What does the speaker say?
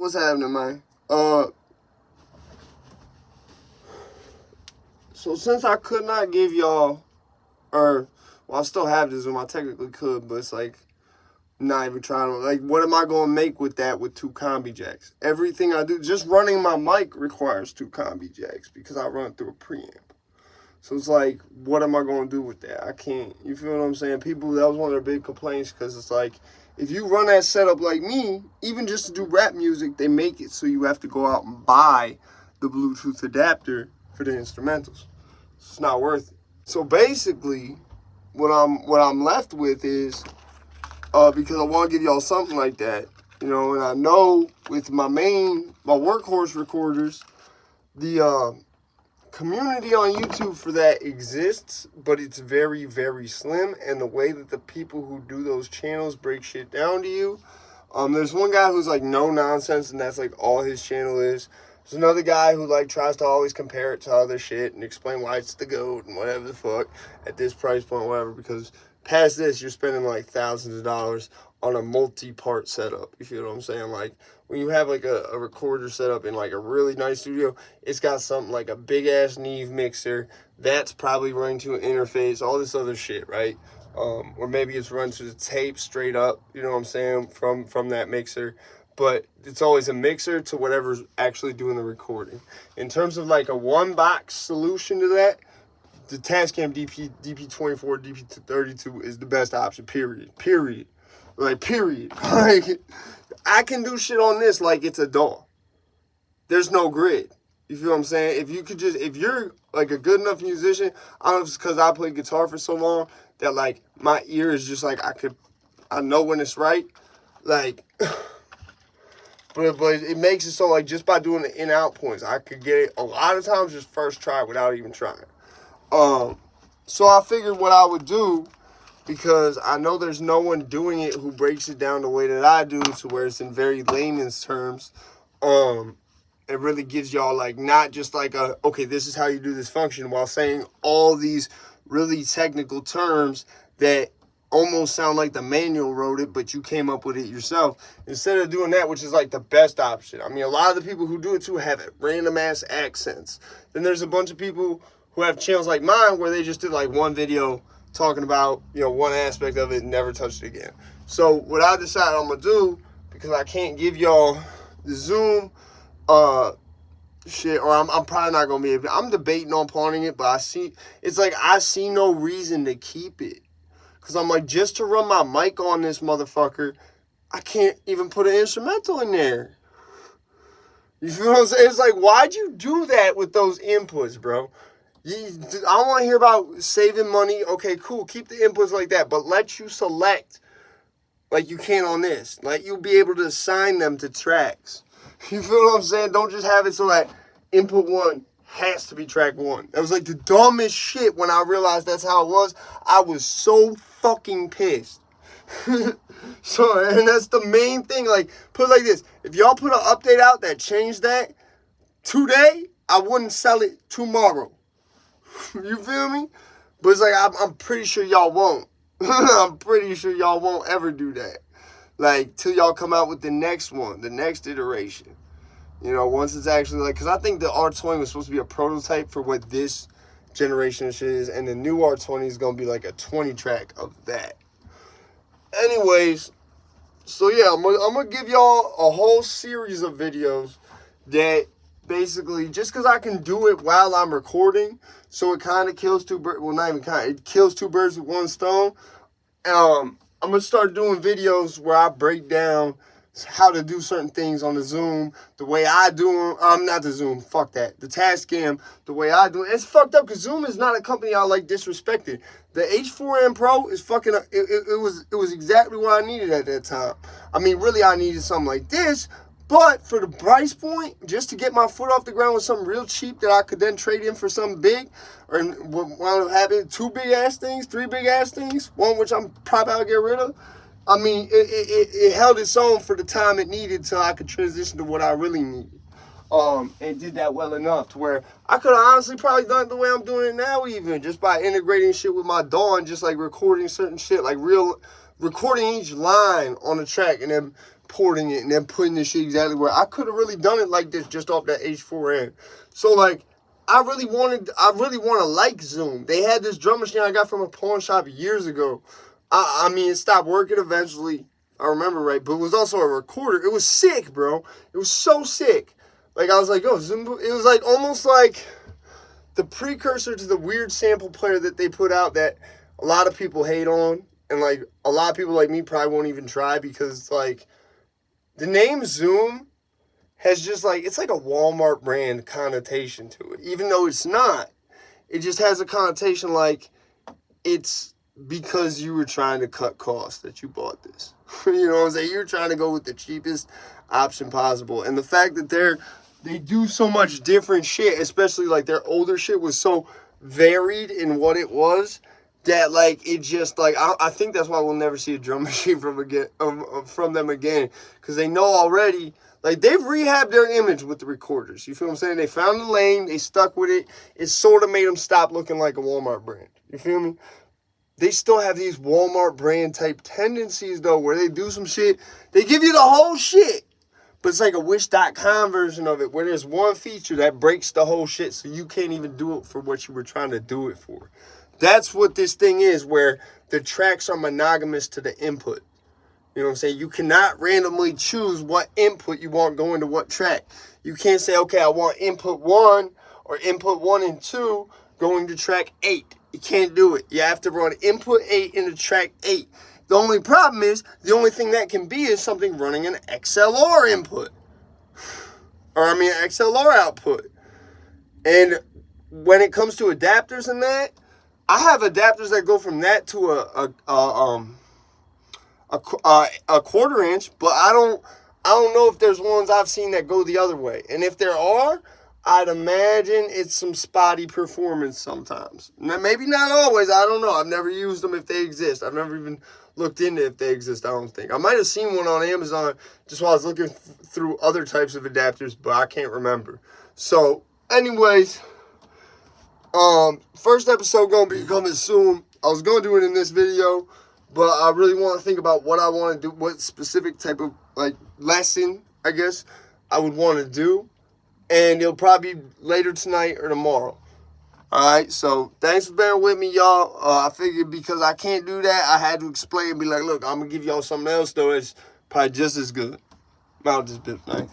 What's happening, man? So since I could not give y'all, well, I still have this Zoom. I technically could, but it's like not even trying to. Like, what am I going to make with that with two combi jacks? Everything I do, just running my mic requires two combi jacks because I run through a preamp. So it's like, what am I going to do with that? I can't. You feel what I'm saying? People, that was one of their big complaints because it's like, if you run that setup like me, even just to do rap music, they make it so you have to go out and buy the Bluetooth adapter for the instrumentals. It's not worth it. So basically, what I'm left with is, because I want to give y'all something like that, and I know with my workhorse recorders, the community on YouTube for that exists, but it's very, very slim. And the way that the people who do those channels break shit down to you, there's one guy who's like no nonsense, and that's like all his channel is. There's another guy who like tries to always compare it to other shit and explain why it's the GOAT and whatever the fuck at this price point, whatever, because past this, you're spending like thousands of dollars on a multi-part setup. You feel what I'm saying? Like, when you have like a recorder set up in like a really nice studio, it's got something like a big-ass Neve mixer. That's probably running to an interface, all this other shit, right? Or maybe it's run to the tape straight up, you know what I'm saying, from that mixer. But it's always a mixer to whatever's actually doing the recording. In terms of like a one-box solution to that, the Tascam DP24, DP32 is the best option, period. Like, period. Like, I can do shit on this like it's a DAW. There's no grid. You feel what I'm saying? If you're like a good enough musician, I don't know if it's because I played guitar for so long that like my ear is just like, I know when it's right. Like, but it makes it so like just by doing the in-out points, I could get it a lot of times just first try without even trying. So I figured what I would do, because I know there's no one doing it who breaks it down the way that I do, to where it's in very layman's terms. It really gives y'all like not just like okay, this is how you do this function, while saying all these really technical terms that almost sound like the manual wrote it, but you came up with it yourself. Instead of doing that, which is like the best option. I mean, a lot of the people who do it too have random ass accents. Then there's a bunch of people who have channels like mine where they just did like one video talking about, one aspect of it and never touched it again. So what I decided I'm gonna do, because I can't give y'all the Zoom shit, or I'm probably not gonna be able to, I'm debating on pawning it, but I see no reason to keep it. Because I'm like, just to run my mic on this motherfucker, I can't even put an instrumental in there. You feel what I'm saying? It's like, why'd you do that with those inputs, bro? I don't want to hear about saving money. Okay, cool. Keep the inputs like that, but let you select like you can on this. Let you be able to assign them to tracks. You feel what I'm saying? Don't just have it so that input 1 has to be track 1. That was like the dumbest shit when I realized that's how it was. I was so fucking pissed. So, and that's the main thing. Like, put it like this. If y'all put an update out that changed that today, I wouldn't sell it tomorrow. You feel me? But it's like, I'm pretty sure y'all won't. I'm pretty sure y'all won't ever do that. Like, till y'all come out with the next one, the next iteration. Once it's actually like, because I think the R20 was supposed to be a prototype for what this generation of shit is, and the new R20 is going to be like a 20 track of that. Anyways, so yeah, I'm going to give y'all a whole series of videos that basically, just because I can do it while I'm recording, so it kind of kills two birds, well, not even kind of, it kills two birds with one stone. I'm going to start doing videos where I break down how to do certain things on the Zoom, the way I do them. Not the Zoom, fuck that. The Tascam, the way I do it. It's fucked up because Zoom is not a company I like disrespected. The H4n Pro is fucking, it was exactly what I needed at that time. I mean, really, I needed something like this, but for the price point, just to get my foot off the ground with something real cheap that I could then trade in for something big, or what wound up having 2 big-ass things, 3 big-ass things, one which I'm probably going to get rid of. I mean, it held its own for the time it needed till I could transition to what I really needed. And did that well enough to where I could have honestly probably done it the way I'm doing it now, even just by integrating shit with my DAW and just like recording certain shit, like recording each line on the track and then porting it and then putting this shit exactly where I could have really done it like this just off that H4n. So like, I really want to like Zoom. They had this drum machine I got from a pawn shop years ago. I mean, it stopped working eventually. I remember right, but it was also a recorder. It was sick, bro. It was so sick. Like, I was like, oh, Zoom. It was like almost like the precursor to the weird sample player that they put out that a lot of people hate on. And, like, a lot of people like me probably won't even try because, like, the name Zoom has just, like, it's like a Walmart brand connotation to it. Even though it's not. It just has a connotation like it's because you were trying to cut costs that you bought this. You know what I'm saying? You're trying to go with the cheapest option possible. And the fact that they do so much different shit, especially, like, their older shit was so varied in what it was that, like, it just, like, I think that's why we'll never see a drum machine from them again. Because they know already, like, they've rehabbed their image with the recorders. You feel what I'm saying? They found the lane. They stuck with it. It sort of made them stop looking like a Walmart brand. You feel me? They still have these Walmart brand type tendencies, though, where they do some shit. They give you the whole shit. But it's like a Wish.com version of it, where there's one feature that breaks the whole shit, so you can't even do it for what you were trying to do it for. That's what this thing is, where the tracks are monogamous to the input. You know what I'm saying? You cannot randomly choose what input you want going to what track. You can't say, okay, I want input 1 or input 1 and 2 going to track 8. You can't do it. You have to run input 8 into track 8. The only problem is, the only thing that can be is something running an XLR input. Or, I mean, XLR output. And when it comes to adapters and that, I have adapters that go from that to a quarter inch, but I don't know if there's ones I've seen that go the other way. And if there are, I'd imagine it's some spotty performance sometimes. Now, maybe not always. I don't know. I've never used them if they exist. I've never even looked into if they exist, I don't think. I might have seen one on Amazon just while I was looking through other types of adapters, but I can't remember. So, anyways, first episode gonna be coming soon. I was gonna do it in this video, but I really want to think about what I want to do, what specific type of, like, lesson, I guess, I would want to do. And it'll probably be later tonight or tomorrow. Alright, so thanks for bearing with me, y'all. I figured because I can't do that, I had to explain and be like, look, I'm going to give y'all something else, though. It's probably just as good. I'm out this bitch, man.